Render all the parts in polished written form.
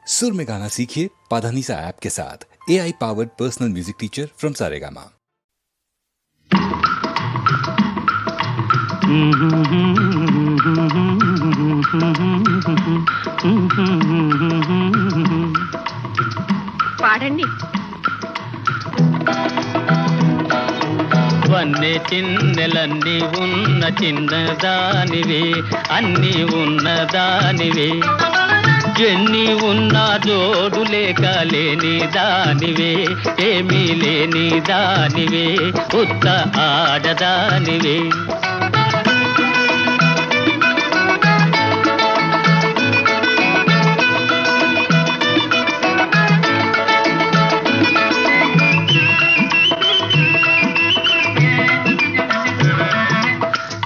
सुर में गाना सीखिए पाधानीसा ऐप के साथ। AI powered personal music teacher from Saregama. పాడండి. వన్నె చిన్నెలన్నీ ఉన్న చిన్నదానివే, అన్నీ ఉన్నదానివే, ఎన్ని ఉన్నా జోడు లేక లేని దానివే, ఏమీ లేని దానివే, ఉత్త ఆడదానివే.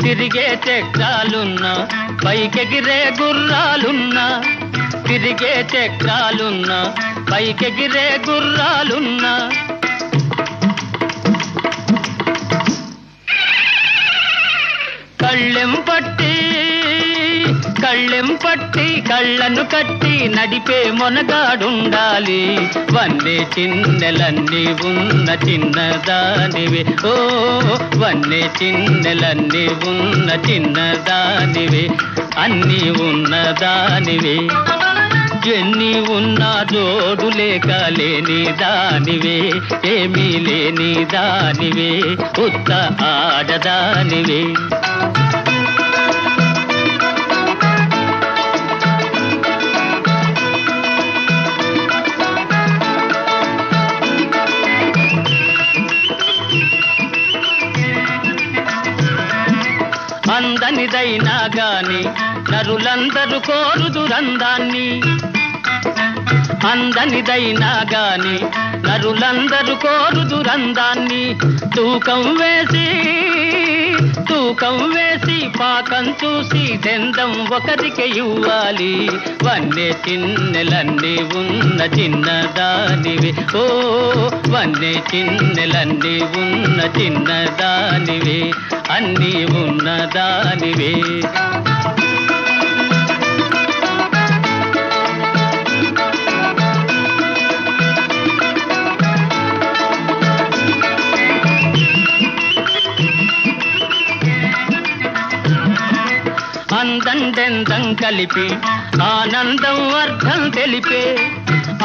తిరిగే చక్రాలున్నా, పైకెగిరే గుర్రాలున్నా, తిరిగే చక్రాలున్నా, పైకెగిరే గుర్రాలున్నా, కళ్ళెం పట్టి కళ్ళను కట్టి నడిపే మొనగాడుండాలి. వన్నె చిన్నెలన్నీ ఉన్న చిన్నదానివే, ఓ వన్నె చిన్నెలన్నీ ఉన్న చిన్నదానివే, అన్నీ ఉన్నదానివే, ఎన్ని ఉన్నా జోడు లేక లేని దానివే, ఏమీ లేని దానివే, ఉత్త ఆడదానివే. అందనిదైనా గాని నరులందరూ కోరుదురందాన్ని, అందనిదైనా గాని నరులందరూ కోరుదురందాన్ని, తూకం వేసి పాకం చూసి దెందం ఒకరికి ఇవ్వాలి. వన్నె చిన్నెలన్నీ ఉన్న చిన్నదానివే, ఓ వన్నె చిన్నెలన్నీ ఉన్న చిన్నదానివే, అన్నీ ఉన్నదానివే. అందండెందం కలిపి ఆనందం అర్థం తెలిపే,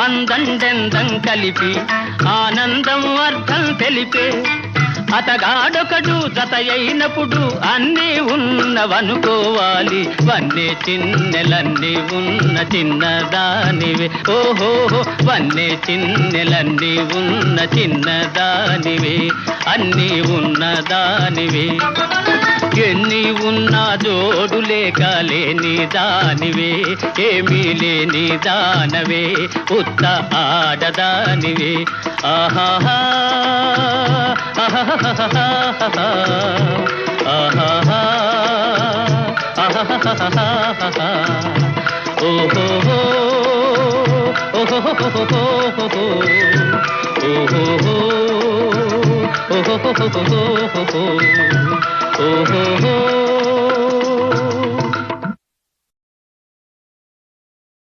అందండెందం కలిపి ఆనందం అర్థం తెలిపే, అతగాడొకడు జత అయినప్పుడు అన్నీ ఉన్నవనుకోవాలి. వన్నె చిన్నెలన్నీ ఉన్న చిన్నదానివే, ఓహో వన్నె చిన్నెలన్నీ ఉన్న చిన్నదానివే, అన్నీ ఉన్నదానివే, ఎన్ని ఉన్నా జోడు లేక లేని దానివే, ఏమీ లేని దానవే, ఉత్త ఆడదానివే. ఆహాహా ఆహాహా ఆహాహా ఆహాహా ఓహో ఓహో ఓహో ఓహో